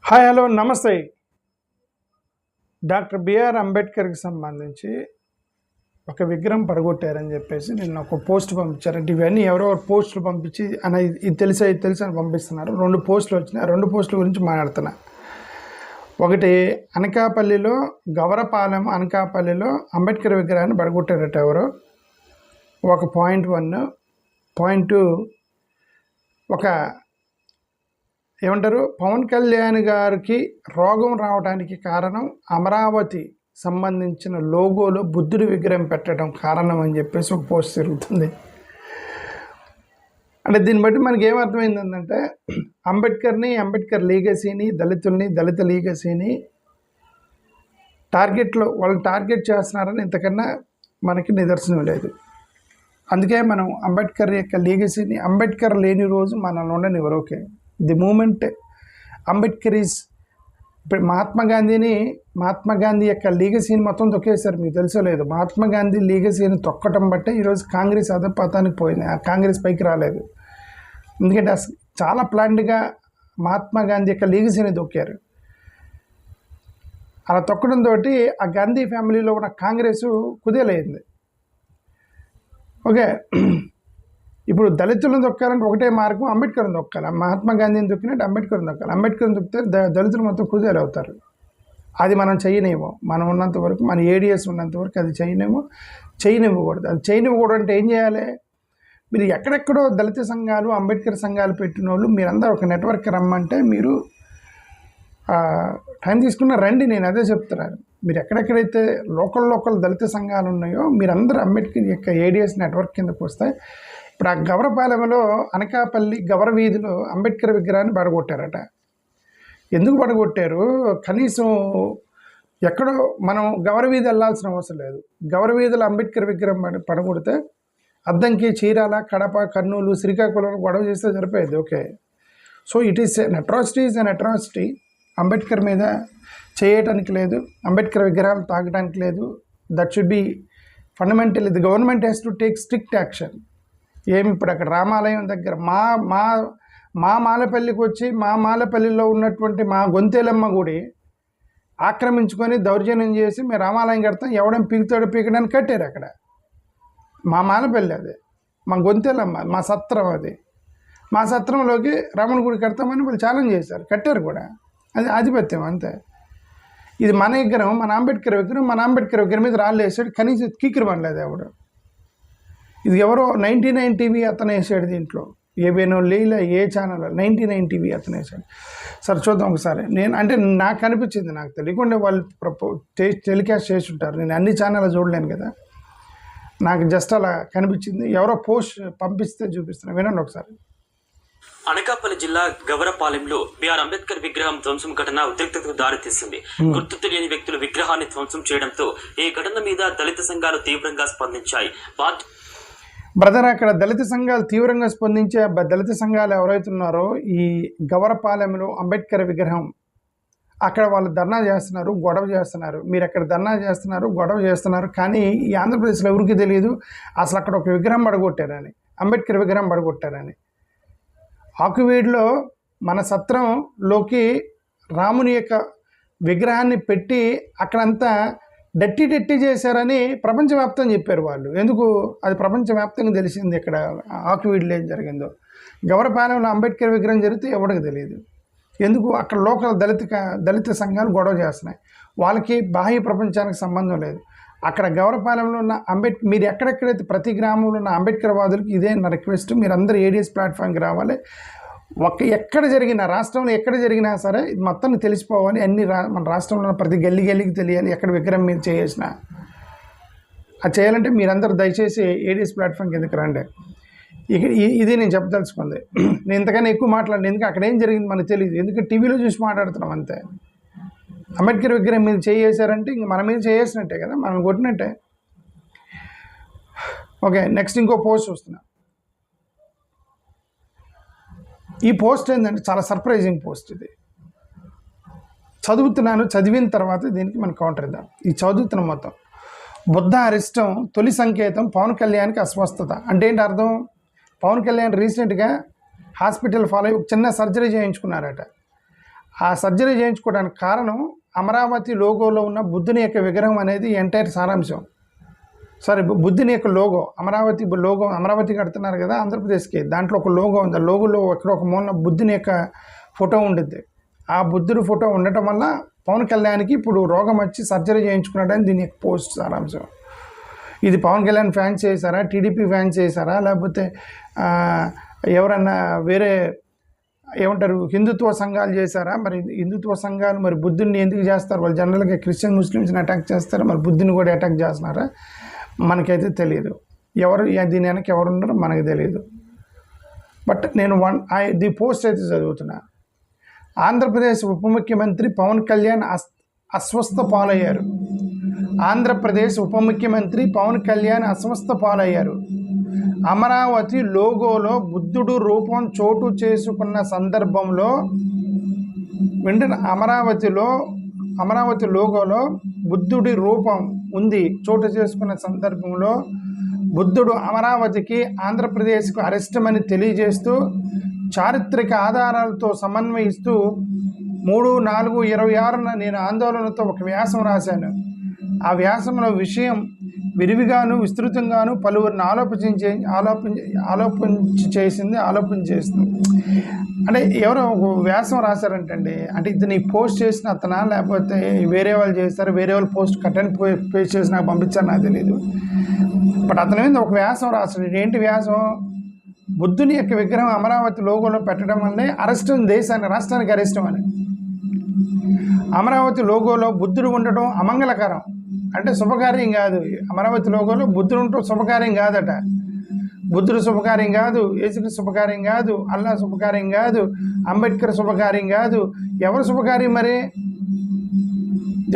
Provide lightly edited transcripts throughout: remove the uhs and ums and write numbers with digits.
Hi hello నమస్తే. Doctor BR అంబేద్కర్కి సంబంధించి ఒక విగ్రహం పడగొట్టారని చెప్పేసి నిన్న ఒక పోస్ట్ పంపించారు. అంటే ఇవన్నీ ఎవరెవరు పోస్టులు పంపించి అని ఇది తెలుసు అని పంపిస్తున్నారు. 2 పోస్టులు వచ్చినాయి. 2 పోస్టుల గురించి మాట్లాడుతున్నా. ఒకటి, అనకాపల్లిలో గవరపాలెం అనకాపల్లిలో అంబేద్కర్ విగ్రహాన్ని పడగొట్టారట ఎవరో. ఒక పాయింట్ 1. పాయింట్ 2, ఒక ఏమంటారు, పవన్ కళ్యాణ్ గారికి రోగం రావడానికి కారణం అమరావతి సంబంధించిన లోగోలో బుద్ధుడి విగ్రహం పెట్టడం కారణం అని చెప్పేసి ఒక పోస్ట్ తిరుగుతుంది. అంటే దీన్ని బట్టి మనకి ఏమర్థమైంది ఏంటంటే, అంబేద్కర్ లీగసీని, దళిత లీగసీని వాళ్ళని టార్గెట్ చేస్తున్నారని ఇంతకన్నా మనకి నిదర్శనం లేదు. అందుకే మనం అంబేద్కర్ యొక్క లీగసీని, అంబేద్కర్ లేని రోజు మనల్ని ఉండనివ్వరు. ఓకే, ది మూమెంట్ అంబేద్కర్ ఇప్పుడు మహాత్మా గాంధీ యొక్క లీగసీని మొత్తం తొక్కేశారు. మీకు తెలుసో లేదు, మహాత్మా గాంధీ లీగసీని తొక్కటం బట్టే ఈరోజు కాంగ్రెస్ అధపతానికి పోయింది. ఆ కాంగ్రెస్ పైకి రాలేదు. ఎందుకంటే చాలా ప్లాన్డ్గా మహాత్మా గాంధీ యొక్క లీగసీని తొక్కారు. అలా తొక్కడంతో ఆ గాంధీ ఫ్యామిలీలో ఉన్న కాంగ్రెస్ కుదేలైంది. ఓకే, ఇప్పుడు దళితులను తొక్కాలంటే ఒకటే మార్గం, అంబేద్కర్ని తొక్కాలి. మహాత్మా గాంధీని తొక్కినట్టు అంబేద్కర్ని తొక్కాలి. అంబేద్కర్ని తొక్కితే దళితులు మొత్తం కుదేలు అవుతారు. అది మనం చేయనేమో, మనం ఉన్నంత వరకు, మన ఏడిఎస్ ఉన్నంత వరకు అది చేయనివ్వకూడదు. అది చేయనివ్వకూడదు అంటే ఏం చేయాలి? మీరు ఎక్కడెక్కడో దళిత సంఘాలు, అంబేద్కర్ సంఘాలు పెట్టిన వాళ్ళు మీరందరూ ఒక నెట్వర్క్ రమ్మంటే మీరు టైం తీసుకున్న రండి. నేను అదే చెప్తున్నాను. మీరు ఎక్కడెక్కడైతే లోకల్ దళిత సంఘాలు ఉన్నాయో మీరందరూ అంబేద్కర్ యొక్క ఏడిఎస్ నెట్వర్క్ కిందకు వస్తాయి. ఇప్పుడు ఆ గవరపాలెంలో అనకాపల్లి గవర వీధిలో అంబేద్కర్ విగ్రహాన్ని పడగొట్టారట. ఎందుకు పడగొట్టారు? కనీసం ఎక్కడో మనం గవర వీధి వెళ్ళాల్సిన అవసరం లేదు. గవర వీధిలో అంబేద్కర్ విగ్రహం పడగొడితే అద్దంకి, చీరాల, కడప, కర్నూలు, శ్రీకాకుళం గొడవ చేస్తే సరిపోయేది. Okay, so it is an atrocity. Ambedkar మీద చేయటానికి లేదు, అంబేద్కర్ విగ్రహాలు తాగడానికి లేదు. That should be fundamental. The government has to take strict action. ఏమి ఇప్పుడు అక్కడ రామాలయం దగ్గర మా మాలపల్లికి వచ్చి మా మాలపల్లిలో ఉన్నటువంటి మా గొంతేలమ్మ గుడి ఆక్రమించుకొని దౌర్జన్యం చేసి మేము రామాలయం కడతాం, ఎవడం పీకడానికి కట్టారు అక్కడ. మా మాలపల్లి అది, మా గొంతేలమ్మ, మా సత్రం అది. మా సత్రంలోకి రాముని గుడి కడతామని వాళ్ళు ఛాలెంజ్ చేశారు, కట్టారు కూడా. అది ఆధిపత్యం అంతే. ఇది మన విగ్రహం, మన అంబేద్కర్ విగ్రహం మీద రాళ్ళు వేసాడు, కనీసం కీకిరి పడలేదు ఎవడు. ఇది ఎవరో 99 టీవీ అతను వేసాడు దీంట్లో. ఏవేనో లేలా ఏ ఛానల్ 99 టీవీ అతను వేసాడు. సరే చూద్దాం ఒకసారి. నాకు అనిపించింది, నాకు తెలియకుండా వాళ్ళు టెలికాస్ట్ చేసి ఉంటారు. నేను అన్ని ఛానల్ చూడలేను కదా, నాకు జస్ట్ అలా కనిపించింది. ఎవరో పోస్ట్ పంపిస్తే చూపిస్తున్నాను, వినండి ఒకసారి. అనకాపల్లి జిల్లా గవరపాలెంలో బిఆర్ అంబేద్కర్ విగ్రహం ధ్వంసం ఘటన ఉద్రిక్తతకు దారితీసింది. గుర్తు తెలియని వ్యక్తులు విగ్రహాన్ని ధ్వంసం చేయడంతో ఈ ఘటన మీద దళిత సంఘాలు తీవ్రంగా స్పందించాయి. బ్రదర్, అక్కడ దళిత సంఘాలు తీవ్రంగా స్పందించే దళిత సంఘాలు ఎవరైతున్నారో ఈ గవరపాలెంలో అంబేద్కర్ విగ్రహం అక్కడ వాళ్ళు ధర్నా చేస్తున్నారు, గొడవ చేస్తున్నారు. మీరు అక్కడ ధర్నా చేస్తున్నారు, గొడవ చేస్తున్నారు, కానీ ఈ ఆంధ్రప్రదేశ్లో ఎవరికి తెలియదు అసలు అక్కడ ఒక విగ్రహం పడగొట్టారని, అంబేద్కర్ విగ్రహం పడగొట్టారని. ఆకువీడులో మన సత్రంలోకి రాముని యొక్క విగ్రహాన్ని పెట్టి అక్కడంతా డట్టి చేశారని ప్రపంచవ్యాప్తంగా చెప్పారు వాళ్ళు. ఎందుకు? అది ప్రపంచవ్యాప్తంగా తెలిసింది ఇక్కడ ఆకువీడులో ఏం జరిగిందో. గవరపాలెంలో అంబేద్కర్ విగ్రహం జరిగితే ఎవరికి తెలియదు. ఎందుకు? అక్కడ లోకల్ దళిత సంఘాలు గొడవ చేస్తున్నాయి. వాళ్ళకి బాహ్య ప్రపంచానికి సంబంధం లేదు. అక్కడ గవరపాలెంలో ఉన్న మీరు ఎక్కడెక్కడైతే ప్రతి గ్రామంలో ఉన్న అంబేద్కర్ వాదులకి ఇదే నా రిక్వెస్ట్, మీరు అందరూ ఏడిఎస్ ప్లాట్ఫామ్కి రావాలి. ఎక్కడ జరిగినా, రాష్ట్రంలో ఎక్కడ జరిగినా సరే ఇది మొత్తం తెలిసిపోవాలి. మన రాష్ట్రంలో ప్రతి గల్లీకి తెలియాలి ఎక్కడ విగ్రహం మీరు చేసినా. అది చేయాలంటే మీరందరూ దయచేసి ఏడిఎస్ ప్లాట్ఫామ్ కిందకి రండి. ఇది నేను చెప్పదలుచుకుంది. నేను ఇంతకన్నా ఎక్కువ మాట్లాడలేదు, ఎందుకంటే అక్కడ ఏం జరిగింది మనకు తెలియదు. ఎందుకంటే టీవీలో చూసి మాట్లాడుతున్నాం అంతే. అంబేద్కర్ విగ్రహం మీద చేసారంటే ఇంక మన మీద చేసినట్టే కదా, మనం కొట్టినట్టే. ఓకే, నెక్స్ట్ ఇంకో పోస్ట్ చూస్తున్నా. ఈ పోస్ట్ ఏంటంటే చాలా సర్ప్రైజింగ్ పోస్ట్. ఇది చదివిన తర్వాత దీనికి మనం కౌంటర్ ఇద్దాం. ఈ చదువుతున్న మొత్తం బుద్ధ అరిష్టం తొలి సంకేతం పవన్ కళ్యాణ్కి అస్వస్థత. అంటే ఏంటి అర్థం? పవన్ కళ్యాణ్ రీసెంట్గా హాస్పిటల్ ఫాలో అయ్యి చిన్న సర్జరీ చేయించుకున్నారట. ఆ సర్జరీ చేయించుకోవడానికి కారణం అమరావతి లోగోలో ఉన్న బుద్ధుని యొక్క విగ్రహం అనేది ఎంటైర్ సారాంశం. సారీ, బుద్ధుని యొక్క లోగో, అమరావతి కడుతున్నారు కదా ఆంధ్రప్రదేశ్కి, దాంట్లో ఒక లోగో ఉంది. ఆ లోగోలో ఎక్కడ ఒక మూలన బుద్ధుని యొక్క ఫోటో ఉండిద్ది. ఆ బుద్ధుడి ఫోటో ఉండటం వల్ల పవన్ కళ్యాణ్కి ఇప్పుడు రోగం వచ్చి సర్జరీ చేయించుకున్నాడని దీని యొక్క పోస్ట్ సారాంశం. ఇది పవన్ కళ్యాణ్ ఫ్యాన్స్ చేశారా, టీడీపీ ఫ్యాన్స్ చేశారా, లేకపోతే ఎవరన్నా వేరే ఏమంటారు హిందుత్వ సంఘాలు చేశారా? మరి హిందుత్వ సంఘాలు మరి బుద్ధుడిని ఎందుకు చేస్తారు? వాళ్ళు జనరల్గా క్రిస్టియన్ ముస్లిమ్స్ని అటాక్ చేస్తారు, మరి బుద్ధుని కూడా అటాక్ చేస్తున్నారా? మనకైతే తెలియదు. దీని వెనక ఎవరున్నారో మనకు తెలియదు. బట్ నేను ది పోస్ట్ అయితే చదువుతున్నా. ఆంధ్రప్రదేశ్ ఉప ముఖ్యమంత్రి పవన్ కళ్యాణ్ అస్వస్థ పాలయ్యారు. ఆంధ్రప్రదేశ్ ఉప ముఖ్యమంత్రి పవన్ కళ్యాణ్ అస్వస్థ పాలయ్యారు. అమరావతి లోగోలో బుద్ధుడు రూపం చోటు చేసుకున్న సందర్భంలో వెంటనే అమరావతి లోగోలో బుద్ధుడి రూపం ఉంది చోటు చేసుకున్న సందర్భంలో బుద్ధుడు అమరావతికి ఆంధ్రప్రదేశ్కు అరిష్టమని తెలియజేస్తూ చారిత్రక ఆధారాలతో సమన్వయిస్తూ 3/4/26న నేను ఆందోళనతో ఒక వ్యాసం రాశాను. ఆ వ్యాసంలో విషయం విరివిగాను విస్తృతంగాను పలువురిని ఆలోపన చేసింది. అంటే ఎవరో ఒక వ్యాసం రాశారంటండి. అంటే ఇతను పోస్ట్ చేసిన అతనా, లేకపోతే వేరే వాళ్ళు చేస్తారు, వేరే వాళ్ళు పోస్ట్ పేస్ట్ చేసి నాకు పంపించారు, నాకు తెలియదు. బట్ అతని మీద ఒక వ్యాసం రాశాడు. ఏంటి వ్యాసం? బుద్ధుని యొక్క విగ్రహం అమరావతి లోగోలో పెట్టడం వల్లనే రాష్ట్రానికి అరిష్టం అని. అమరావతి లోగోలో బుద్ధుడు ఉండటం అమంగళకరం, అంటే శుభకార్యం కాదు. అమరావతి లోగోలో బుద్ధుడు ఉండటం శుభకార్యం కాదట. బుద్ధుడు శుభకార్యం కాదు, యేసుక్రీస్తు శుభకార్యం కాదు, అల్లా శుభకార్యం కాదు, అంబేద్కర్ శుభకార్యం కాదు. ఎవరు శుభకార్యం? మరి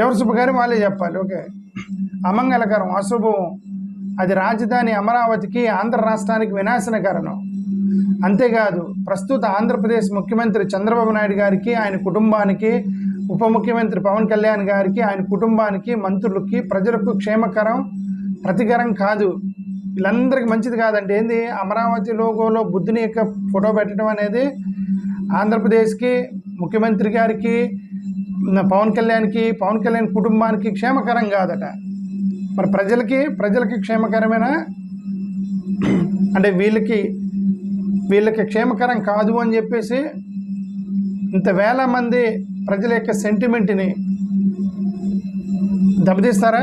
ఎవరు శుభకార్యం వాళ్ళే చెప్పాలి. ఓకే, అమంగళకరం, అశుభం. అది రాజధాని అమరావతికి, ఆంధ్ర రాష్ట్రానికి వినాశనకరణం. అంతేకాదు, ప్రస్తుత ఆంధ్రప్రదేశ్ ముఖ్యమంత్రి చంద్రబాబు నాయుడు గారికి, ఆయన కుటుంబానికి, ఉప ముఖ్యమంత్రి పవన్ కళ్యాణ్ గారికి, ఆయన కుటుంబానికి, మంత్రులకి, ప్రజలకు క్షేమకరం, ప్రతికరం కాదు. వీళ్ళందరికీ మంచిది కాదంటే ఏంది? అమరావతి లోగోలో బుద్ధుని యొక్క ఫోటో పెట్టడం అనేది ఆంధ్రప్రదేశ్కి, ముఖ్యమంత్రి గారికి, పవన్ కళ్యాణ్ కుటుంబానికి క్షేమకరం కాదట. మరి ప్రజలకి క్షేమకరమేనా? అంటే వీళ్ళకి క్షేమకరం కాదు అని చెప్పేసి ఇంత వేల మంది ప్రజల యొక్క సెంటిమెంట్ని దెబ్బతీస్తారా?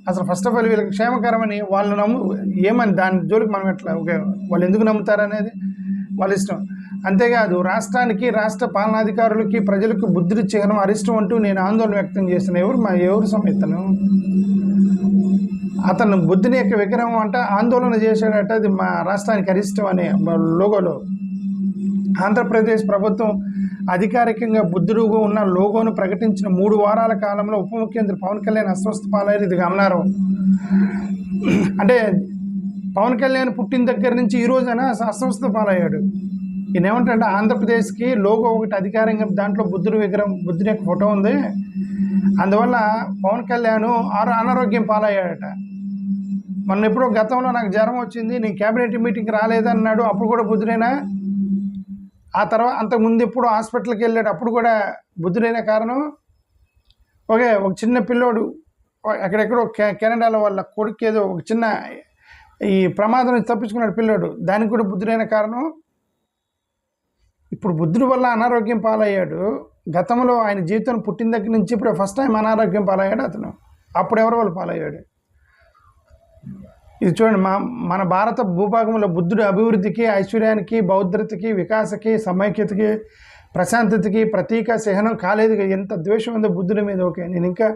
అసలు ఫస్ట్ ఆఫ్ ఆల్ వీళ్ళకి క్షేమకరమని వాళ్ళు ఏమని దాని జోలికి మనం ఎట్లా? ఓకే, వాళ్ళు ఎందుకు నమ్ముతారనేది వాళ్ళ ఇష్టం. అంతేకాదు, రాష్ట్రానికి, రాష్ట్ర పాలనాధికారులకి, ప్రజలకు బుద్ధుడి చిహ్నం అరిష్టం అంటూ నేను ఆందోళన వ్యక్తం చేసిన ఎవరు సమేతను? అతను బుద్ధుని యొక్క విగ్రహం అంట ఆందోళన చేశాడట, అది మా రాష్ట్రానికి అరిష్టం అనే లోగోలో. ఆంధ్రప్రదేశ్ ప్రభుత్వం అధికారికంగా బుద్ధుడు ఉన్న లోగోను ప్రకటించిన 3 వారాల కాలంలో ఉప ముఖ్యమంత్రి పవన్ కళ్యాణ్ అస్వస్థ పాలయ్యారు. ఇది గమనార్హం. అంటే పవన్ కళ్యాణ్ పుట్టిన దగ్గర నుంచి ఈ రోజైనా అస్వస్థ పాలయ్యాడు. ఈయన ఏమంటే ఆంధ్రప్రదేశ్కి లోగో ఒకటి అధికారంగా, దాంట్లో బుద్ధుడి యొక్క ఫోటో ఉంది, అందువల్ల పవన్ కళ్యాణ్ అనారోగ్యం పాలయ్యాడట. మొన్న ఎప్పుడో గతంలో నాకు జ్వరం వచ్చింది, నేను క్యాబినెట్ మీటింగ్కి రాలేదన్నాడు, అప్పుడు కూడా బుద్ధుడేనా? ఆ తర్వాత అంతకుముందు ఎప్పుడు హాస్పిటల్కి వెళ్ళాడు, అప్పుడు కూడా బుద్ధుడైన కారణం? ఓకే, ఒక చిన్న పిల్లోడు ఎక్కడెక్కడో కెనడాలో వాళ్ళ కొడుకు ఏదో ఒక చిన్న ఈ ప్రమాదం నుంచి తప్పించుకున్నాడు పిల్లోడు, దానికి కూడా బుద్ధుడైన కారణం. ఇప్పుడు బుద్ధుడి వల్ల అనారోగ్యం పాలయ్యాడు. గతంలో ఆయన జీవితం పుట్టిన దగ్గర నుంచి ఇప్పుడు ఫస్ట్ టైం అనారోగ్యం పాలయ్యాడు అతను. అప్పుడు ఎవరి వల్ల పాలయ్యాడు? ఇది చూడండి, మన భారత భూభాగంలో బుద్ధుడి అభివృద్ధికి, ఐశ్వర్యానికి, బౌద్ధతకి, వికాసకి, సమైక్యతకి, ప్రశాంతతకి ప్రతీక చిహ్నం కాలేదు. ఎంత ద్వేషం ఉందో బుద్ధుడి మీద. ఓకే, నేను ఇంకా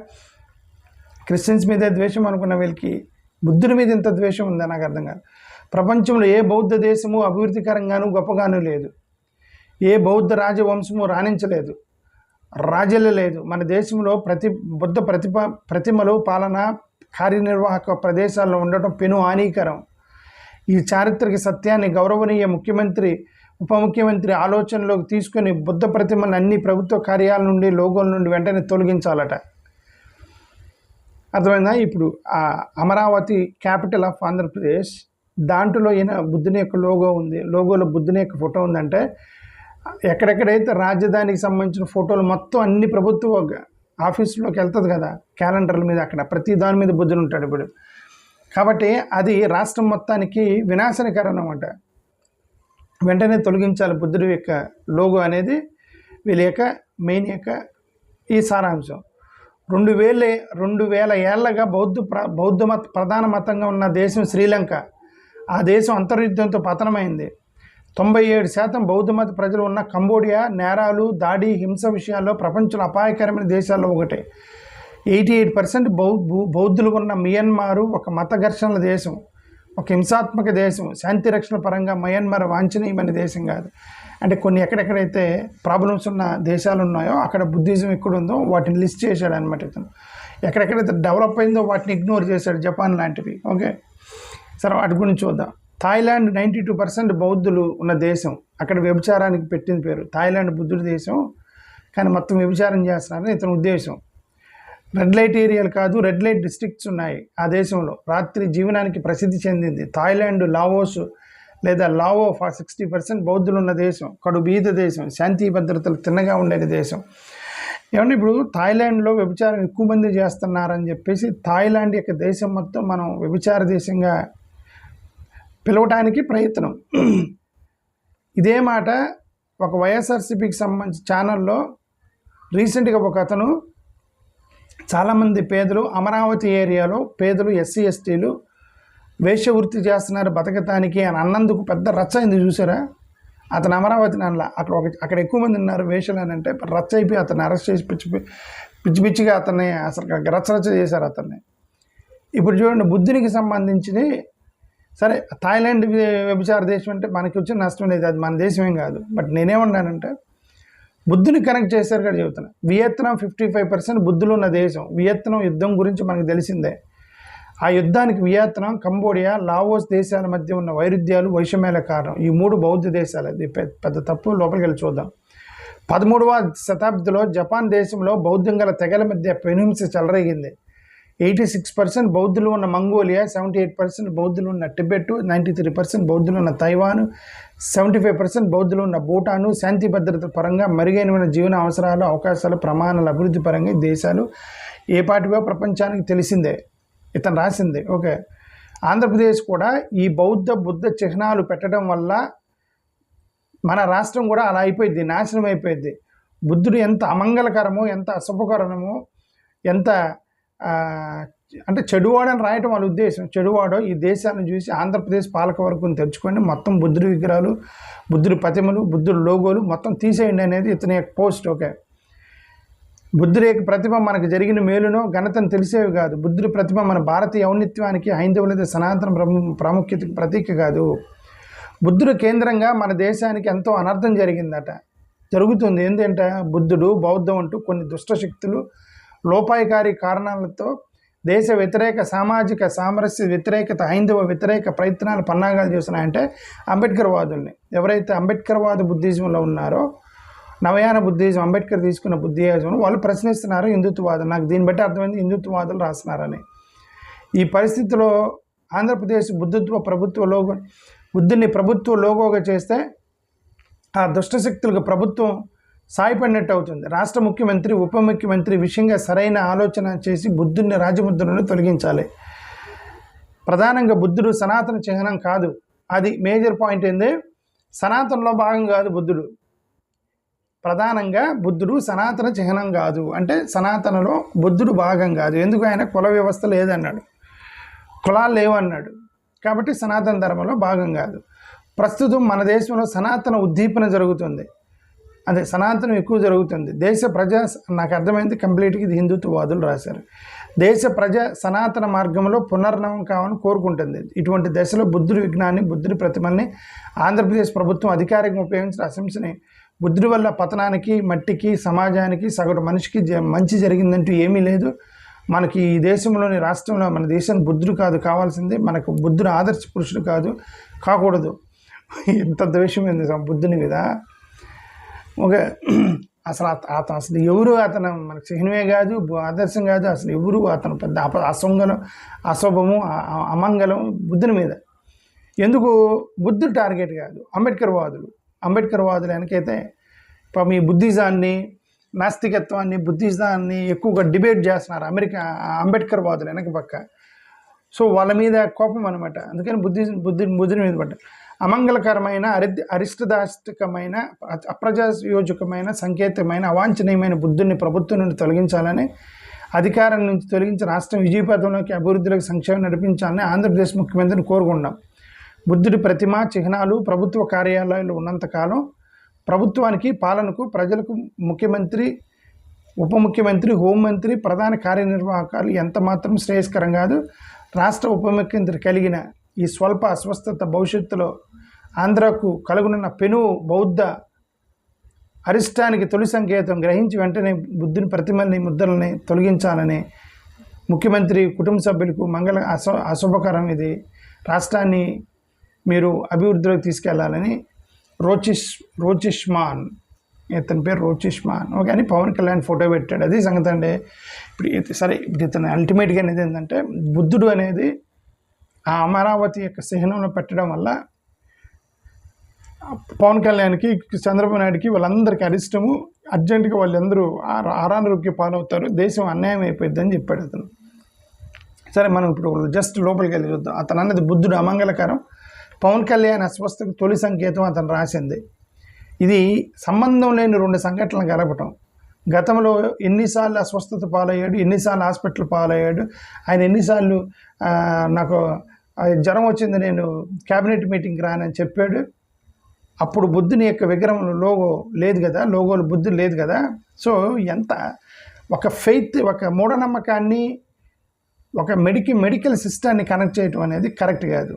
క్రిస్టియన్స్ మీదే ద్వేషం అనుకున్న వీళ్ళకి బుద్ధుడి మీద ఎంత ద్వేషం ఉందో నాకు అర్థం కాదు. ప్రపంచంలో ఏ బౌద్ధ దేశము అభివృద్ధికరంగానూ గొప్పగానూ లేదు, ఏ బౌద్ధ రాజవంశము రాణించలేదు, రాజెల్లలేదు. మన దేశంలో బుద్ధ ప్రతిమలు పాలన కార్యనిర్వాహక ప్రదేశాల్లో ఉండటం పెను హానికరం. ఈ చారిత్రక సత్యాన్ని గౌరవనీయ ముఖ్యమంత్రి, ఉప ముఖ్యమంత్రి ఆలోచనలోకి తీసుకొని బుద్ధ ప్రతిమలను అన్ని ప్రభుత్వ కార్యాలయాల నుండి, లోగోల నుండి వెంటనే తొలగించాలట. అర్థమైందా? ఇప్పుడు ఆ అమరావతి క్యాపిటల్ ఆఫ్ ఆంధ్రప్రదేశ్, దాంట్లో ఈయన బుద్ధుని యొక్క లోగో ఉంది, లోగోలో బుద్ధుని యొక్క ఫోటో ఉందంటే ఎక్కడెక్కడైతే రాజధానికి సంబంధించిన ఫోటోలు మొత్తం అన్ని ప్రభుత్వ ఆఫీసులోకి వెళ్తుంది కదా, క్యాలెండర్ల మీద అక్కడ ప్రతి దాని మీద బుద్ధుడు ఉంటాడు ఇప్పుడు. కాబట్టి అది రాష్ట్రం మొత్తానికి వినాశనకరం అన్నమాట. వెంటనే తొలగించాలి బుద్ధుడి యొక్క లోగో అనేది వీళ్ళ యొక్క మెయిన్ యొక్క ఈ సారాంశం. 2000 ఏళ్ళగా బౌద్ధ ప్రధాన మతంగా ఉన్న దేశం శ్రీలంక. ఆ దేశం అంతర్యుద్ధంతో పతనమైంది. 97% బౌద్ధ మత ప్రజలు ఉన్న కంబోడియా నేరాలు, దాడి, హింస విషయాల్లో ప్రపంచంలో అపాయకరమైన దేశాల్లో ఒకటి. 88% బౌద్ధులు ఉన్న మియన్మారు ఒక మత ఘర్షణల దేశం, ఒక హింసాత్మక దేశం. శాంతి రక్షణ పరంగా మయన్మార్ వాంఛనీయమైన దేశం కాదు. అంటే కొన్ని ఎక్కడెక్కడైతే ప్రాబ్లమ్స్ ఉన్న దేశాలు ఉన్నాయో అక్కడ బుద్ధిజం ఎక్కడుందో వాటిని లిస్ట్ చేశాడు అనమాట ఇతను. ఎక్కడెక్కడైతే డెవలప్ అయిందో వాటిని ఇగ్నోర్ చేశాడు, జపాన్ లాంటివి. ఓకే, సరే వాటి గురించి చూద్దాం. థాయిలాండ్ 92% బౌద్ధులు ఉన్న దేశం. అక్కడ వ్యభిచారానికి పెట్టిన పేరు థాయిలాండ్ బుద్ధుడి దేశం, కానీ మొత్తం వ్యభిచారం చేస్తున్నారని ఇతని ఉద్దేశం. రెడ్ లైట్ ఏరియాలు కాదు, రెడ్ లైట్ డిస్ట్రిక్ట్స్ ఉన్నాయి ఆ దేశంలో. రాత్రి జీవనానికి ప్రసిద్ధి చెందింది. థాయిలాండ్, లావోస్ లేదా లావో 60% బౌద్ధులు ఉన్న దేశం. కడు బీద దేశం, శాంతి భద్రతలు తిన్నగా ఉండే దేశం. ఏమంటే ఇప్పుడు థాయిలాండ్లో వ్యభిచారం ఎక్కువ మంది చేస్తున్నారని చెప్పేసి థాయిలాండ్ యొక్క దేశం మొత్తం మనం వ్యభిచార దేశంగా పిలవటానికి ప్రయత్నం. ఇదే మాట ఒక వైఎస్ఆర్సీపీకి సంబంధించిన ఛానల్లో రీసెంట్గా ఒక అతను చాలామంది పేదలు అమరావతి ఏరియాలో పేదలు ఎస్సీ ఎస్టీలు వేశ్యవృత్తి చేస్తున్నారు బతకటానికి అని అన్నందుకు పెద్ద రచ్చ అయింది చూసారా. అతను అమరావతి నల్ల అక్కడ ఎక్కువ మంది ఉన్నారు వేషలు అని అంటే రచ్చ అయిపోయి అతన్ని అరెస్ట్ చేసి పిచ్చి పిచ్చిగా అతన్ని అసలు రచ్చ చేశారు అతన్ని. ఇప్పుడు చూడండి, బుద్ధునికి సంబంధించి సరే థాయిలాండ్ వ్యభిచార దేశం అంటే మనకి వచ్చిన నష్టం లేదు, అది మన దేశం ఏం కాదు. బట్ నేనేమన్నానంటే బుద్ధుని కనెక్ట్ చేశారు కూడా చెబుతున్నా. వియత్నాం 55% బుద్ధులు ఉన్న దేశం. వియత్నాం యుద్ధం గురించి మనకు తెలిసిందే. ఆ యుద్ధానికి వియత్నాం, కంబోడియా, లావోస్ దేశాల మధ్య ఉన్న వైరుధ్యాలు, వైషమ్యాల కారణం. ఈ 3 బౌద్ధ దేశాలు. అది పెద్ద తప్పు, లోపలికి వెళ్ళి చూద్దాం. 13వ శతాబ్దిలో జపాన్ దేశంలో బౌద్ధం గల తెగల మధ్య పెనుహింస చెలరేగింది. 86% బౌద్ధులు ఉన్న మంగోలియా, 78% బౌద్ధులు ఉన్న టిబెట్, 93% బౌద్ధులు ఉన్న తైవాన్, 75% బౌద్ధులు ఉన్న భూటాను. శాంతి భద్రత పరంగా మెరుగైన జీవన అవసరాలు, అవకాశాలు, ప్రమాణాల అభివృద్ధి పరంగా ఈ దేశాలు ఏ పాటివో ప్రపంచానికి తెలిసిందే. ఇతను రాసింది. ఓకే, ఆంధ్రప్రదేశ్ కూడా ఈ బుద్ధ చిహ్నాలు పెట్టడం వల్ల మన రాష్ట్రం కూడా అలా అయిపోయింది, నాశనం అయిపోయింది. బుద్ధుడు ఎంత అమంగళకరమో, ఎంత అశుభకరమో, ఎంత అంటే చెడువాడని రాయటం వాళ్ళ ఉద్దేశం. చెడువాడో ఈ దేశాలను చూసి ఆంధ్రప్రదేశ్ పాలకవర్గం తెచ్చుకొని మొత్తం బుద్ధుడి విగ్రహాలు, బుద్ధుడి ప్రతిమలు, బుద్ధుడి లోగోలు మొత్తం తీసేయండి అనేది ఇతని యొక్క పోస్ట్. ఓకే, బుద్ధుడి యొక్క ప్రతిభ మనకు జరిగిన మేలునో ఘనతను తెలిసేవి కాదు. బుద్ధుడి ప్రతిభ మన భారతీయ ఔన్నత్యానికి, హైందవులది సనాతన ప్రాముఖ్యతకు ప్రతీక కాదు. బుద్ధుడు కేంద్రంగా మన దేశానికి ఎంతో అనర్థం జరుగుతుంది. ఏంటంటే బుద్ధుడు, బౌద్ధం అంటూ కొన్ని దుష్టశక్తులు లోపాయకారి కారణాలతో దేశ వ్యతిరేక, సామాజిక సామరస్య వ్యతిరేకత, హైందవ వ్యతిరేక ప్రయత్నాలు పన్నాగాలు చేస్తున్నాయంటే అంబేద్కర్ వాదుల్ని. ఎవరైతే అంబేద్కర్ వాద బుద్ధిజంలో ఉన్నారో, నవయాన బుద్ధిజం, అంబేద్కర్ తీసుకున్న బుద్ధిజం, వాళ్ళు ప్రశ్నిస్తున్నారు హిందుత్వవాదం. నాకు దీన్ని బట్టి అర్థమైంది హిందుత్వవాదులు రాస్తున్నారని. ఈ పరిస్థితిలో ఆంధ్రప్రదేశ్ బుద్ధుని ప్రభుత్వ లోగోగా చేస్తే ఆ దుష్టశక్తులకు ప్రభుత్వం సాయపడినట్టు అవుతుంది. రాష్ట్ర ముఖ్యమంత్రి, ఉప ముఖ్యమంత్రి విషయంగా సరైన ఆలోచన చేసి బుద్ధుని రాజముద్రను తొలగించాలి. ప్రధానంగా బుద్ధుడు సనాతన చిహ్నం కాదు. అది మేజర్ పాయింట్. ఏంది, సనాతనలో భాగం కాదు బుద్ధుడు. ప్రధానంగా బుద్ధుడు సనాతన చిహ్నం కాదు అంటే సనాతనలో బుద్ధుడు భాగం కాదు. ఎందుకు, ఆయన కుల వ్యవస్థ లేదన్నాడు, కులాలు లేవన్నాడు. కాబట్టి సనాతన ధర్మంలో భాగం కాదు. ప్రస్తుతం మన దేశంలో సనాతన ఉద్దీపన జరుగుతుంది. అదే సనాతనం ఎక్కువ జరుగుతుంది. నాకు అర్థమైంది కంప్లీట్గా ఇది హిందుత్వవాదులు రాశారు. దేశ ప్రజ సనాతన మార్గంలో పునర్నవం కావాలని కోరుకుంటుంది. ఇటువంటి దశలో బుద్ధుడి విజ్ఞాన్ని, బుద్ధుడి ప్రతిమల్ని ఆంధ్రప్రదేశ్ ప్రభుత్వం అధికారికంగా ఉపయోగించిన అసంశని బుద్ధుడి వల్ల పతనానికి, మట్టికి, సమాజానికి, సగటు మనిషికి మంచి జరిగిందంటూ ఏమీ లేదు. మనకి ఈ దేశంలోని రాష్ట్రంలో మన దేశానికి బుద్ధుడు కాదు కావాల్సింది, మనకు బుద్ధుడు ఆదర్శ పురుషుడు కాకూడదు. ఎంత ద్వేషం ఏంది బుద్ధుని మీద. ఓకే, అసలు ఎవరు అతను మనకు చిహ్నమే కాదు, ఆదర్శం కాదు. అసలు ఎవరు అతను పెద్ద అశుభము, అమంగళం బుద్ధుని మీద. ఎందుకు బుద్ధుడు టార్గెట్ కాదు, అంబేద్కర్ వాదులు వెనకైతే పాపం ఈ బుద్ధిజాన్ని, నాస్తికత్వాన్ని, బుద్ధిజాన్ని ఎక్కువగా డిబేట్ చేస్తున్నారు అంబేద్కర్ వాదులు వెనక పక్క. సో వాళ్ళ మీద కోపం అనమాట. అందుకని బుద్ధుని మీద పడ్డ అమంగళకరమైన, అరిష్టదాష్టికమైన, అప్రజాయోజకమైన, సంకేతమైన, అవాంఛనీయమైన బుద్ధుని ప్రభుత్వం నుండి తొలగించాలని, అధికారం నుంచి తొలగించి రాష్ట్రం విజయపథంలోకి, అభివృద్ధిలోకి, సంక్షేమం నడిపించాలని ఆంధ్రప్రదేశ్ ముఖ్యమంత్రిని కోరుకున్నాం. బుద్ధుడి ప్రతిమ, చిహ్నాలు ప్రభుత్వ కార్యాలయాలు ఉన్నంతకాలం ప్రభుత్వానికి, పాలనకు, ప్రజలకు ముఖ్యమంత్రి, ఉప ముఖ్యమంత్రి, హోంమంత్రి, ప్రధాన కార్యనిర్వాహకాలు ఎంత మాత్రం శ్రేయస్కరం కాదు. రాష్ట్ర ఉప ముఖ్యమంత్రి కలిగిన ఈ స్వల్ప అస్వస్థత భవిష్యత్తులో ఆంధ్రకు కలుగునున్న పెను బౌద్ధ అరిష్టానికి తొలి సంకేతం గ్రహించి వెంటనే బుద్ధుని ప్రతిమల్ని, ముద్రల్ని తొలగించాలని ముఖ్యమంత్రి, కుటుంబ సభ్యులకు అశుభకరం. ఇది రాష్ట్రాన్ని మీరు అభివృద్ధిలోకి తీసుకెళ్లాలని రోచిష్మాన్, ఇతని పేరు రోచిష్మాన్, ఓకే అని పవన్ కళ్యాణ్ ఫోటో పెట్టాడు. అది సంగతి అండి. ఇప్పుడు సరే, ఇప్పుడు ఇతను అల్టిమేట్గా అనేది ఏంటంటే, బుద్ధుడు అనేది ఆ అమరావతి యొక్క చిహ్నంలో పెట్టడం వల్ల పవన్ కళ్యాణ్కి, చంద్రబాబు నాయుడుకి, వాళ్ళందరికీ అరిష్టము, అర్జెంటుగా వాళ్ళందరూ అనారోగ్య పాలవుతారు, దేశం అన్యాయం అయిపోద్దని చెప్పాడు అతను. సరే, మనం ఇప్పుడు జస్ట్ లోపలికి వెళ్ళి చూద్దాం. అతను అన్నది బుద్ధుడు అమంగళకరం, పవన్ కళ్యాణ్ అస్వస్థకు తొలి సంకేతం అతను రాసింది. ఇది సంబంధం లేని రెండు సంఘటనలు కలపటం. గతంలో ఎన్నిసార్లు అస్వస్థత పాలయ్యాడు, ఎన్నిసార్లు హాస్పిటల్ పాలయ్యాడు, ఆయన ఎన్నిసార్లు నాకు జ్వరం వచ్చింది, నేను క్యాబినెట్ మీటింగ్కి రానని చెప్పాడు. అప్పుడు బుద్ధుని యొక్క విగ్రహంలో లోగో లేదు కదా, లోగోలు బుద్ధుడు లేదు కదా. సో ఎంత ఒక ఫెయిత్, ఒక మూఢనమ్మకాన్ని, ఒక మెడికల్ సిస్టాన్ని కనెక్ట్ చేయటం అనేది కరెక్ట్ కాదు.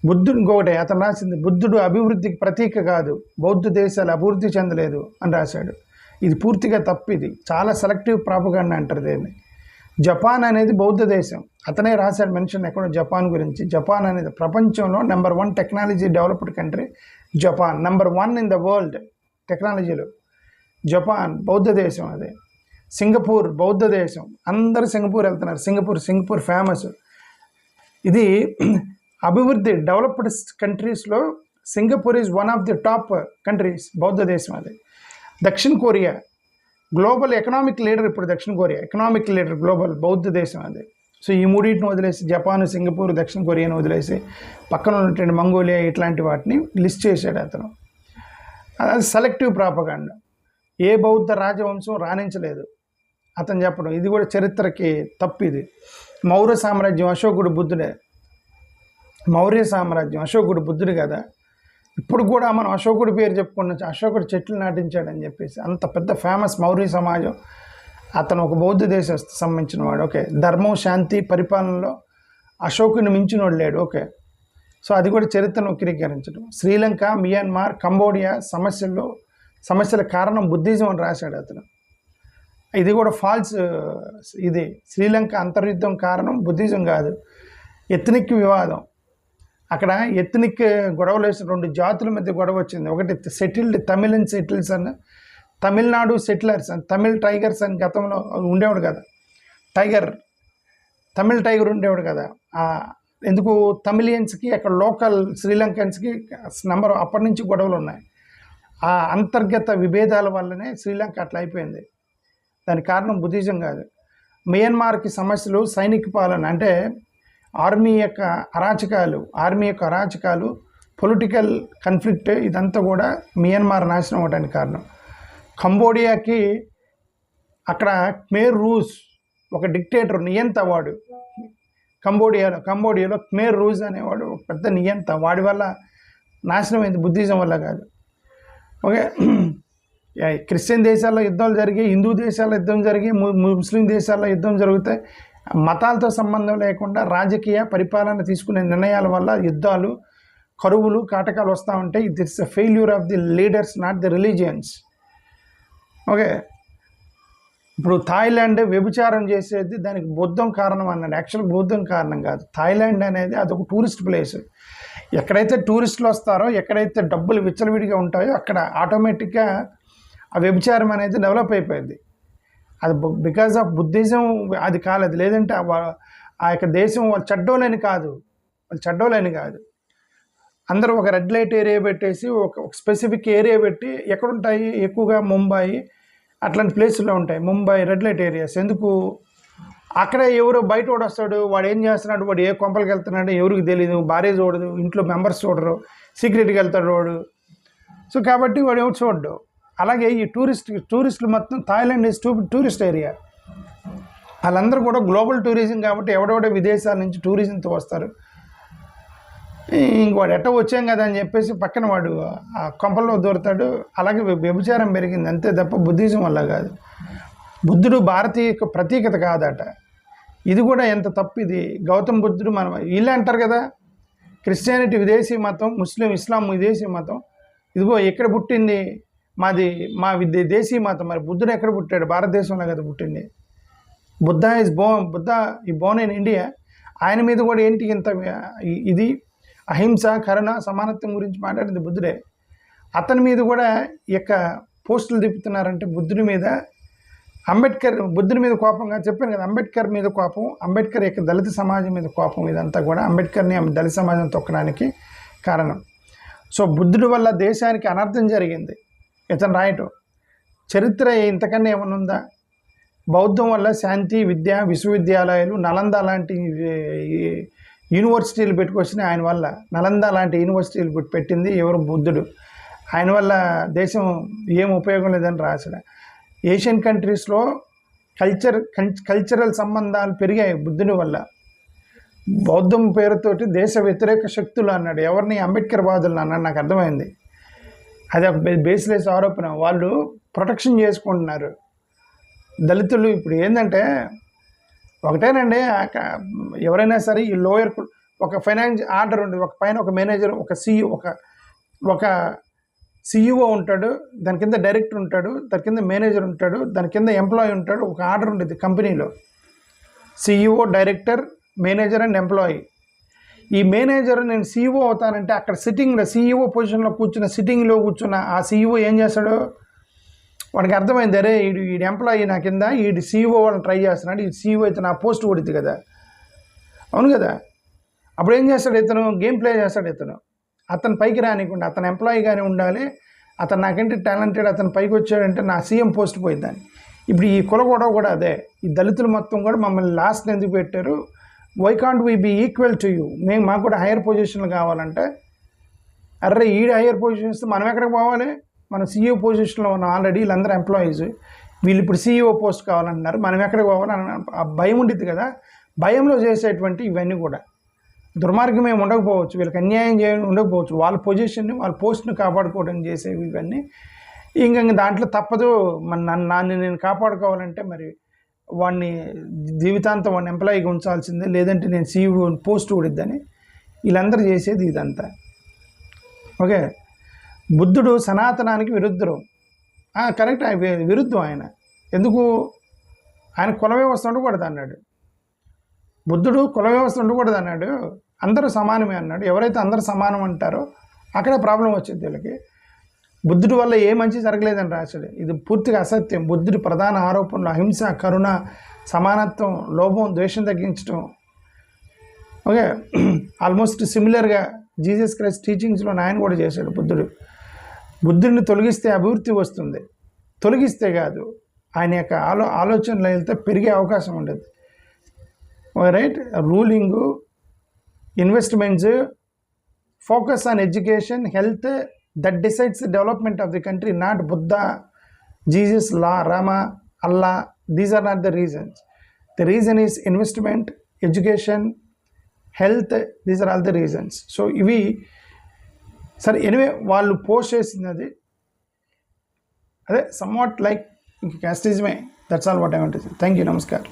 బుద్ధుడు ఇంకొకటి అతను రాసింది, బుద్ధుడు అభివృద్ధికి ప్రతీక కాదు, బౌద్ధ దేశాలు అభివృద్ధి చెందలేదు అని రాశాడు. ఇది పూర్తిగా తప్పు. ఇది చాలా సెలెక్టివ్ ప్రాపగాండా అంటారు దీన్ని. జపాన్ అనేది బౌద్ధ దేశం. అతనే రాశాడు మెన్షన్ ఎక్కడో జపాన్ గురించి. జపాన్ అనేది ప్రపంచంలో number 1 technology developed country Japan. Number 1 in the world టెక్నాలజీలో జపాన్ బౌద్ధ దేశం. అదే సింగపూర్ బౌద్ధ దేశం. అందరూ సింగపూర్ వెళ్తున్నారు. Singapore famous. ఇది అభివృద్ధి డెవలప్డ్ కంట్రీస్లో Singapore is one of the top countries, బౌద్ధ దేశం. అది దక్షిణ కొరియా గ్లోబల్ ఎకనామిక్ లీడర్. ఇప్పుడు దక్షిణ కొరియా ఎకనామిక్ లీడర్ గ్లోబల్, బౌద్ధ దేశం అది. సో ఈ మూడింటిని వదిలేసి, జపాన్, సింగపూర్, దక్షిణ కొరియాని వదిలేసి పక్కన ఉన్నటువంటి మంగోలియా ఇట్లాంటి వాటిని లిస్ట్ చేశాడు అతను. అది సెలెక్టివ్ ప్రాపగాండా. ఏ బౌద్ధ రాజవంశం రాణించలేదు అతను చెప్పడం. ఇది కూడా చరిత్రకి తప్పు. ఇది మౌర్య సామ్రాజ్యం, అశోకుడు బుద్ధుడే. మౌర్య సామ్రాజ్యం, అశోకుడు బుద్ధుడు కదా. ఇప్పుడు కూడా మనం అశోకుడి పేరు చెప్పుకున్న, అశోకుడు చెట్లు నాటించాడని చెప్పేసి అంత పెద్ద ఫేమస్ మౌర్య సమాజం. అతను ఒక బౌద్ధ దేశస్తుకు సంబంధించిన వాడు. ఓకే, ధర్మం, శాంతి, పరిపాలనలో అశోకుని మించినోడు లేడు. ఓకే, సో అది కూడా చరిత్రను వక్రీకరించడం. శ్రీలంక, మియాన్మార్, కంబోడియా సమస్యల కారణం బుద్ధిజం అని రాశాడు అతను. ఇది కూడా ఫాల్స్. ఇది శ్రీలంక అంతర్యుద్ధం కారణం బుద్ధిజం కాదు, ఎత్నిక్ వివాదం. అక్కడ ఎత్నిక్ గొడవలు వేసిన 2 జాతుల మధ్య గొడవ వచ్చింది. ఒకటి సెటిల్డ్ తమిళన్ సెటిల్స్ అని, తమిళనాడు సెటిలర్స్ అని, తమిళ్ టైగర్స్ అని గతంలో ఉండేవాడు కదా, తమిళ్ టైగర్ ఉండేవాడు కదా. ఎందుకు తమిళియన్స్కి, అక్కడ లోకల్ శ్రీలంకన్స్కి అప్పటి నుంచి గొడవలు ఉన్నాయి. ఆ అంతర్గత విభేదాల వల్లనే శ్రీలంక అట్లా అయిపోయింది. దానికి కారణం బుద్ధిజం కాదు. మియన్మార్కి సమస్యలు సైనిక పాలన, అంటే ఆర్మీ యొక్క అరాచకాలు, పొలిటికల్ కన్ఫ్లిక్ట్, ఇదంతా కూడా మియన్మార్ నాశనం అవడానికి కారణం. కంబోడియాకి అక్కడ ఖమేర్ రూస్ ఒక డిక్టేటర్, నియంత వాడు. కంబోడియాలో ఖమేర్ రూస్ అనేవాడు ఒక పెద్ద నియంత. వాడి వల్ల నాశనం అయింది, బుద్ధిజం వల్ల కాదు. ఓకే, క్రిస్టియన్ దేశాల్లో యుద్ధాలు జరిగాయి, హిందూ దేశాల్లో యుద్ధం జరిగాయి, ముస్లిం దేశాల్లో యుద్ధం జరుగుతాయి. మతాలతో సంబంధం లేకుండా రాజకీయ పరిపాలన తీసుకునే నిర్ణయాల వల్ల యుద్ధాలు, కరువులు, కాటకాలు వస్తూ ఉంటాయి. It's the failure of the leaders, not the religions. Okay, ఇప్పుడు థాయిలాండ్ వ్యభిచారం చేసేది దానికి బౌద్ధం కారణం అన్నాడు. యాక్చువల్గా బౌద్ధం కారణం కాదు. థాయిలాండ్ అనేది అదొక టూరిస్ట్ ప్లేస్. ఎక్కడైతే టూరిస్టులు వస్తారో, ఎక్కడైతే డబ్బులు విచ్చలవిడిగా ఉంటాయో అక్కడ ఆటోమేటిక్గా ఆ వ్యభిచారం అనేది డెవలప్ అయిపోయింది. అది బికాజ్ ఆఫ్ బుద్ధిజం అది కాలేదు. లేదంటే ఆ యొక్క దేశం వాళ్ళు చెడ్డోలేని కాదు. అందరూ ఒక రెడ్ లైట్ ఏరియా పెట్టేసి ఒక స్పెసిఫిక్ ఏరియా పెట్టి ఎక్కడుంటాయి ఎక్కువగా ముంబై అట్లాంటి ప్లేసుల్లో ఉంటాయి. Mumbai red light areas. ఎందుకు? అక్కడే ఎవరో బయట వాడు వస్తాడు, వాడు ఏం చేస్తున్నాడు, వాడు ఏ కొంపలకి వెళ్తున్నాడు ఎవరికి తెలియదు, భార్య చూడదు, ఇంట్లో మెంబర్స్ చూడరు, సీక్రెట్గా వెళ్తాడు వాడు. సో కాబట్టి వాడు ఎవరు చూడడు. అలాగే ఈ టూరిస్టులు మొత్తం థాయిలాండ్ ఈజ్ టూరిస్ట్ ఏరియా. వాళ్ళందరూ కూడా గ్లోబల్ టూరిజం కాబట్టి ఎవడెవడో విదేశాల నుంచి టూరిజంతో వస్తారు. ఇంక వాడు ఎట్ట వచ్చాం కదా అని చెప్పేసి పక్కన వాడు ఆ కొంపల్లో దూరతాడు. అలాగే వ్యభిచారం పెరిగింది అంతే తప్ప బుద్ధిజం వల్ల కాదు. బుద్ధుడు భారతీయ ప్రతీకత కాదట. ఇది కూడా ఎంత తప్పు ఇది. గౌతమ్ బుద్ధుడు మనం వీళ్ళే అంటారు కదా, క్రిస్టియానిటీ విదేశీ మతం, ఇస్లాం విదేశీ మతం. ఇదిగో ఎక్కడ పుట్టింది, మా దేశీ మతం. మరి బుద్ధుడు ఎక్కడ పుట్టాడు? భారతదేశంలో కదా పుట్టింది. బుద్ధ ఈ బోర్న్ ఇన్ ఇండియా. ఆయన మీద కూడా ఏంటి ఇంత ఇది అహింస, కరుణ, సమానత్వం గురించి మాట్లాడింది బుద్ధుడే. అతని మీద కూడా యొక్క పోస్టులు తిప్పుతున్నారంటే బుద్ధుడి మీద. బుద్ధుడి మీద కోపంగా చెప్పాను కదా, అంబేద్కర్ మీద కోపం, అంబేద్కర్ యొక్క దళిత సమాజం మీద కోపం. ఇదంతా కూడా అంబేద్కర్ని దళిత సమాజం తొక్కడానికి కారణం. సో బుద్ధుడి వల్ల దేశానికి అనర్థం జరిగింది. ఇతను రాయటం చరిత్ర ఇంతకన్నా ఏమన్నా ఉందా? బౌద్ధం వల్ల శాంతి, విద్య, విశ్వవిద్యాలయాలు, నలంద లాంటి యూనివర్సిటీలు పెట్టుకొచ్చినాయి ఆయన వల్ల. నలంద లాంటి యూనివర్సిటీలు పెట్టింది ఎవరు? బుద్ధుడు. ఆయన వల్ల దేశం ఏం ఉపయోగం లేదని రాశాడు. ఏషియన్ కంట్రీస్లో కల్చరల్ సంబంధాలు పెరిగాయి బుద్ధుడి వల్ల. బౌద్ధం పేరుతోటి దేశ వ్యతిరేక శక్తులు అన్నాడు. ఎవరిని? అంబేద్కర్ వాదులు అన్నాడు. నాకు అర్థమైంది. అది ఒక బేస్లెస్ ఆరోపణ. వాళ్ళు ప్రొటెక్షన్ చేసుకుంటున్నారు దళితులు. ఇప్పుడు ఏంటంటే ఒకటేనండి, ఎవరైనా సరే ఈ లోయర్ ఒక ఫైనాన్స్ ఆర్డర్ ఉండేది, ఒక పైన ఒక మేనేజర్, ఒక సిఇఓ ఉంటాడు, దాని కింద డైరెక్టర్ ఉంటాడు, దాని కింద మేనేజర్ ఉంటాడు, దాని కింద ఎంప్లాయీ ఉంటాడు. ఒక ఆర్డర్ ఉండేది కంపెనీలో, CEO, director, manager and employee. ఈ మేనేజర్ నేను సిఇఓ అవుతానంటే అక్కడ సిఇఓ పొజిషన్లో సిట్టింగ్లో కూర్చున్న ఆ సిఇఓ ఏం చేస్తాడు? వాడికి అర్థమైంది, అరే ఈ ఎంప్లాయీ నా కింద, ఈ సిఇఓ వాళ్ళని ట్రై చేస్తున్నాడు, ఈ సిఇఓ అయితే నా పోస్ట్ కొడుద్ది కదా, అవును కదా. అప్పుడు ఏం చేస్తాడు ఇతను? గేమ్ ప్లే చేస్తాడు. అతను పైకి రానికుండా అతను ఎంప్లాయీగానే ఉండాలి, అతను నాకంటే టాలెంటెడ్, అతను పైకి వచ్చాడంటే నా సీఎం పోస్ట్ పోయిద్దాన్ని. ఇప్పుడు ఈ కుల గొడవ కూడా అదే. ఈ దళితులు మొత్తం కూడా మమ్మల్ని లాస్ట్ ఎందుకు పెట్టారు? Why can't we be equal to you? మాకు కూడా హైయర్ పొజిషన్లు కావాలంటే, అర్రే ఈడ హైయర్ పొజిషన్స్ మనం ఎక్కడికి పోవాలి? మనం సీఈఓ పొజిషన్లో ఉన్నాం ఆల్రెడీ, వీళ్ళందరూ ఎంప్లాయీస్, వీళ్ళు ఇప్పుడు సీఈఓ పోస్ట్ కావాలంటున్నారు, మనం ఎక్కడికి పోవాలని ఆ భయం ఉండిద్ది కదా. భయంలో చేసేటువంటి ఇవన్నీ కూడా దుర్మార్గం ఏమి ఉండకపోవచ్చు, వీళ్ళకి అన్యాయం చేయడం ఉండకపోవచ్చు, వాళ్ళ పొజిషన్ని, వాళ్ళ పోస్ట్ని కాపాడుకోవడం చేసేవి ఇవన్నీ. ఇంక దాంట్లో తప్పదు. నన్ను నేను కాపాడుకోవాలంటే మరి వాడిని జీవితాంతం వాడిని ఎంప్లాయీగా ఉంచాల్సిందే, లేదంటే నేను సీఈఓ పోస్ట్ ఊడిద్దని వీళ్ళందరూ చేసేది ఇదంతా. ఓకే, బుద్ధుడు సనాతనానికి విరుద్ధం. కరెక్ట్, విరుద్ధం ఆయన. ఎందుకు? ఆయన కుల వ్యవస్థ ఉండకూడదు అన్నాడు. బుద్ధుడు కుల వ్యవస్థ ఉండకూడదు అన్నాడు. అందరూ సమానమే అన్నాడు. ఎవరైతే అందరూ సమానం అంటారో అక్కడే ప్రాబ్లం వచ్చింది వీళ్ళకి. బుద్ధుడి వల్ల ఏ మంచి జరగలేదని రాశాడు. ఇది పూర్తిగా అసత్యం. బుద్ధుడి ప్రధాన ఆరోపణలు అహింస, కరుణ, సమానత్వం, లోభం, ద్వేషం తగ్గించడం. ఓకే, ఆల్మోస్ట్ సిమిలర్గా జీసస్ క్రైస్ట్ టీచింగ్స్లో ఆయన కూడా చేశాడు బుద్ధుడు. బుద్ధుడిని తొలగిస్తే అభివృద్ధి వస్తుంది, తొలగిస్తే కాదు. ఆయన యొక్క ఆలోచనలు వెళ్తే పెరిగే అవకాశం ఉండదు. Right, ruling, investments, focus on education, health, that decides the development of the country, not Buddha, Jesus, Rama, Allah. These are not the reasons. The reason is investment, education, health. These are all the reasons. So ఇవి సరే. Anyway, వాళ్ళు post చేసింది అది అదే somewhat like క్యాస్టిజమే. That's all what I want to say. Thank you. నమస్కారం.